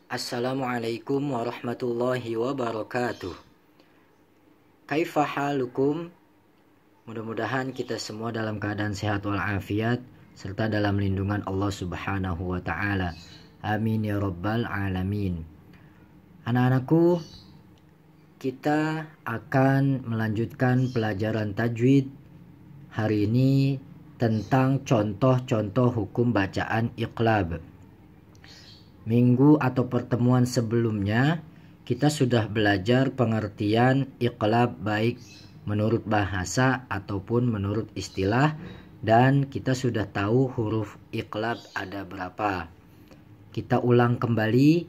Assalamualaikum warahmatullahi wabarakatuh. Kaifa halukum? Mudah-mudahan kita semua dalam keadaan sehat walafiat serta dalam lindungan Allah Subhanahu wa taala. Amin ya rabbal alamin. Anak-anakku, kita akan melanjutkan pelajaran tajwid hari ini tentang contoh-contoh hukum bacaan iqlab. Minggu atau pertemuan sebelumnya kita sudah belajar pengertian iqlab baik menurut bahasa ataupun menurut istilah, dan kita sudah tahu huruf iqlab ada berapa. Kita ulang kembali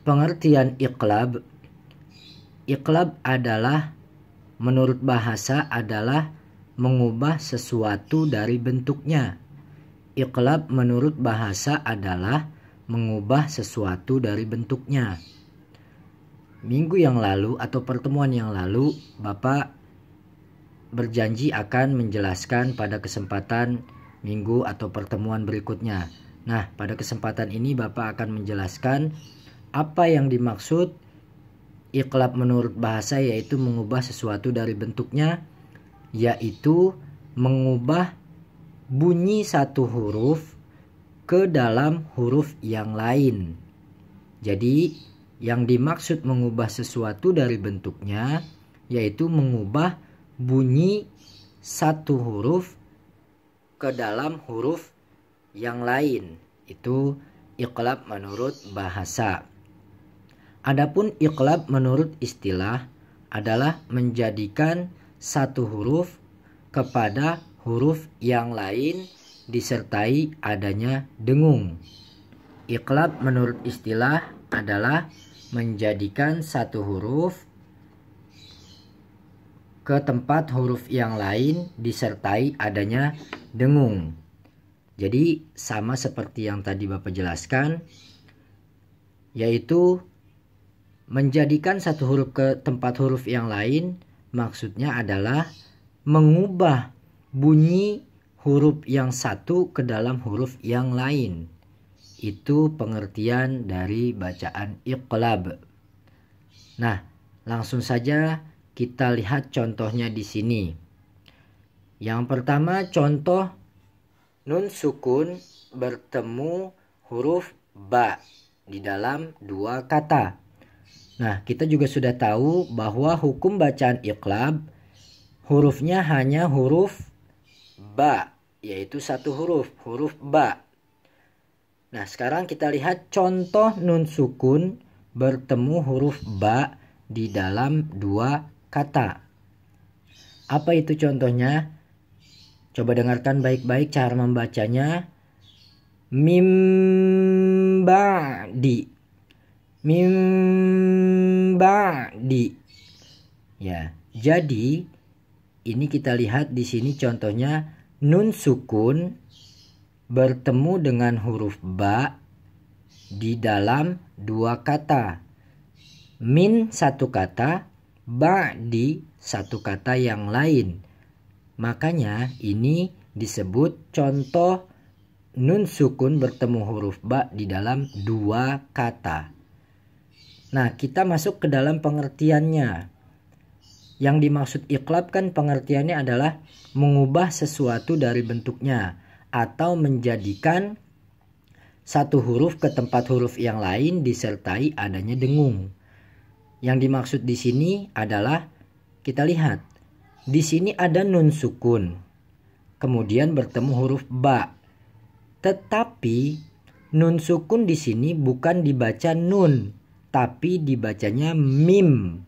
pengertian iqlab. Iqlab adalah menurut bahasa adalah mengubah sesuatu dari bentuknya. Iqlab menurut bahasa adalah mengubah sesuatu dari bentuknya. Minggu yang lalu atau pertemuan yang lalu, Bapak berjanji akan menjelaskan pada kesempatan minggu atau pertemuan berikutnya. Nah, pada kesempatan ini Bapak akan menjelaskan apa yang dimaksud iqlab menurut bahasa, yaitu mengubah sesuatu dari bentuknya, yaitu mengubah bunyi satu huruf ke dalam huruf yang lain. Jadi yang dimaksud mengubah sesuatu dari bentuknya yaitu mengubah bunyi satu huruf ke dalam huruf yang lain. Itu iqlab menurut bahasa. Adapun iqlab menurut istilah adalah menjadikan satu huruf kepada huruf yang lain disertai adanya dengung. Iqlab menurut istilah adalah menjadikan satu huruf ke tempat huruf yang lain disertai adanya dengung. Jadi sama seperti yang tadi Bapak jelaskan, yaitu menjadikan satu huruf ke tempat huruf yang lain maksudnya adalah mengubah bunyi huruf yang satu ke dalam huruf yang lain. Itu pengertian dari bacaan iqlab. Nah, langsung saja kita lihat contohnya di sini. Yang pertama, contoh nun sukun bertemu huruf ba di dalam dua kata. Nah, kita juga sudah tahu bahwa hukum bacaan iqlab hurufnya hanya huruf ba, yaitu satu huruf ba. Nah, sekarang kita lihat contoh nun sukun bertemu huruf ba di dalam dua kata. Apa itu contohnya? Coba dengarkan baik-baik cara membacanya. Mim ba'di. Mim ba'di. Ya, jadi ini kita lihat di sini contohnya nun sukun bertemu dengan huruf ba di dalam dua kata. Min satu kata, ba di satu kata yang lain. Makanya ini disebut contoh nun sukun bertemu huruf ba di dalam dua kata. Nah, kita masuk ke dalam pengertiannya. Yang dimaksud iqlab kan pengertiannya adalah mengubah sesuatu dari bentuknya atau menjadikan satu huruf ke tempat huruf yang lain disertai adanya dengung. Yang dimaksud di sini adalah kita lihat di sini ada nun sukun, kemudian bertemu huruf ba. Tetapi nun sukun di sini bukan dibaca nun, tapi dibacanya mim.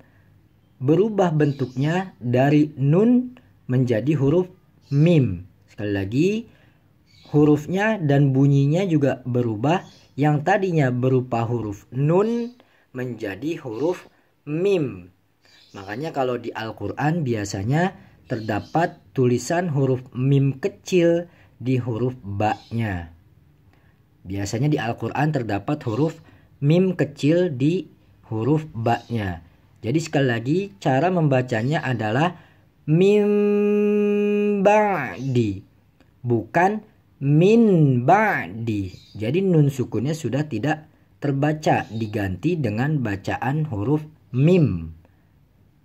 Berubah bentuknya dari nun menjadi huruf mim. Sekali lagi, hurufnya dan bunyinya juga berubah. Yang tadinya berupa huruf nun menjadi huruf mim. Makanya kalau di Al-Quran biasanya terdapat tulisan huruf mim kecil di huruf ba-nya. Biasanya di Al-Quran terdapat huruf mim kecil di huruf ba-nya. Jadi sekali lagi cara membacanya adalah mim ba'di, bukan min ba'di. Jadi nun sukunnya sudah tidak terbaca diganti dengan bacaan huruf mim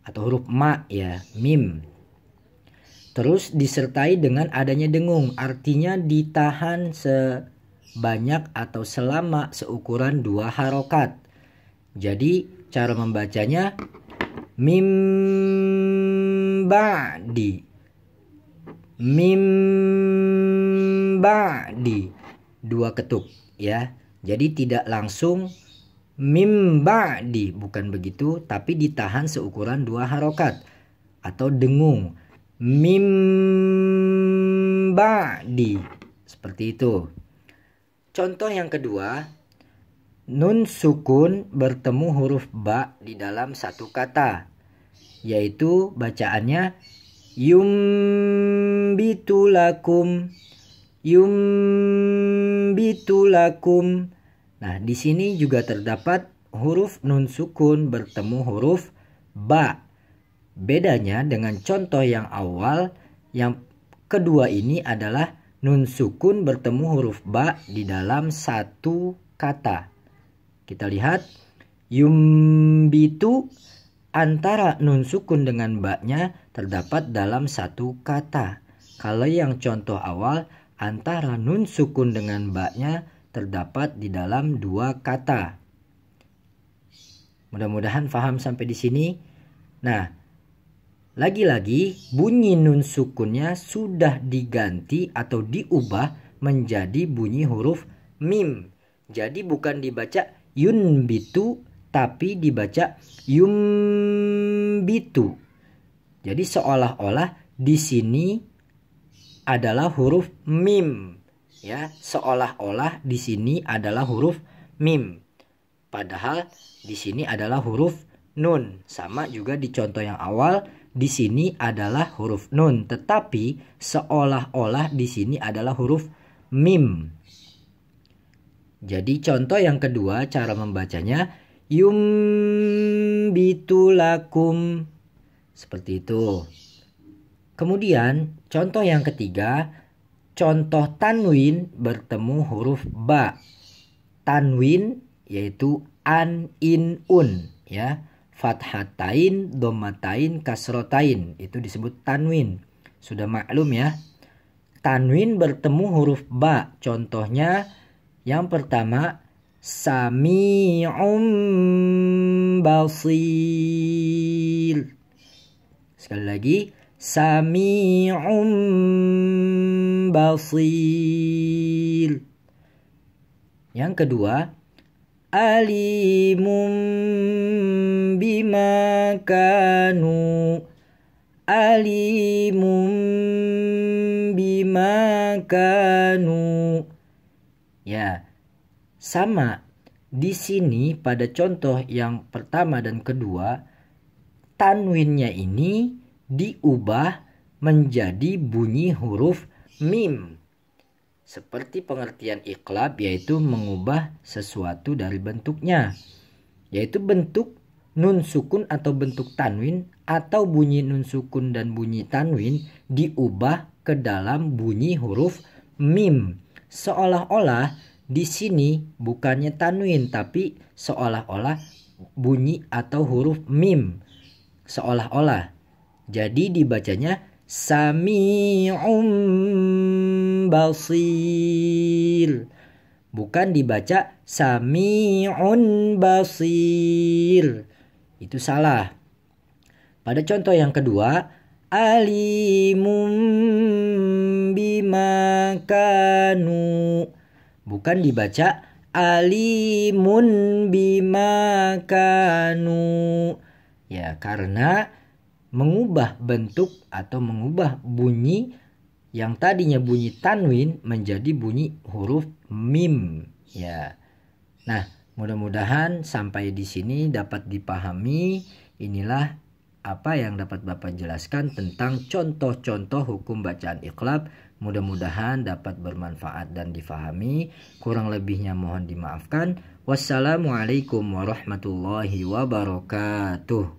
atau huruf ma ya, mim. Terus disertai dengan adanya dengung, artinya ditahan sebanyak atau selama seukuran 2 harokat. Jadi cara membacanya mim ba'di, mim ba'di, 2 ketuk ya. Jadi tidak langsung mim ba'di, bukan begitu, tapi ditahan seukuran 2 harokat atau dengung. Mim ba'di, seperti itu. Contoh yang kedua, nun sukun bertemu huruf ba di dalam satu kata, yaitu bacaannya yumbitulakum, yumbitulakum. Nah, di sini juga terdapat huruf nun sukun bertemu huruf ba. Bedanya dengan contoh yang awal, yang kedua ini adalah nun sukun bertemu huruf ba di dalam satu kata. Kita lihat yumbitu, antara nun sukun dengan ba-nya terdapat dalam satu kata. Kalau yang contoh awal, antara nun sukun dengan ba-nya terdapat di dalam 2 kata. Mudah-mudahan paham sampai di sini. Nah, lagi-lagi bunyi nun sukunnya sudah diganti atau diubah menjadi bunyi huruf mim. Jadi bukan dibaca yunbitu, tapi dibaca yumbitu. Jadi seolah-olah di sini adalah huruf mim. Ya, seolah-olah di sini adalah huruf mim. Padahal di sini adalah huruf nun. Sama juga di contoh yang awal, di sini adalah huruf nun, tetapi seolah-olah di sini adalah huruf mim. Jadi contoh yang kedua cara membacanya yumbitulakum, seperti itu. Kemudian contoh yang ketiga, contoh tanwin bertemu huruf ba. Tanwin yaitu an, in, un ya. Fathatain, dhammatain, kasrotain, itu disebut tanwin. Sudah maklum ya. Tanwin bertemu huruf ba. Contohnya yang pertama sami'um basir. Sekali lagi sami'um basir. Yang kedua alimum bima kanu, alimum bima kanu. Ya, sama di sini pada contoh yang pertama dan kedua, tanwinnya ini diubah menjadi bunyi huruf mim. Seperti pengertian iqlab, yaitu mengubah sesuatu dari bentuknya, yaitu bentuk nun sukun atau bentuk tanwin, atau bunyi nun sukun dan bunyi tanwin diubah ke dalam bunyi huruf mim. Seolah-olah di sini bukannya tanwin, tapi seolah-olah bunyi atau huruf mim. Seolah-olah. Jadi dibacanya sami'um basir. Bukan dibaca sami'un basir. Itu salah. Pada contoh yang kedua, alimum bima kanu. Bukan dibaca alimun bima kanu. Ya, karena mengubah bentuk atau mengubah bunyi yang tadinya bunyi tanwin menjadi bunyi huruf mim. Ya. Nah, mudah-mudahan sampai di sini dapat dipahami. Inilah apa yang dapat Bapak jelaskan tentang contoh-contoh hukum bacaan iqlab. Mudah-mudahan dapat bermanfaat dan difahami. Kurang lebihnya mohon dimaafkan. Wassalamualaikum warahmatullahi wabarakatuh.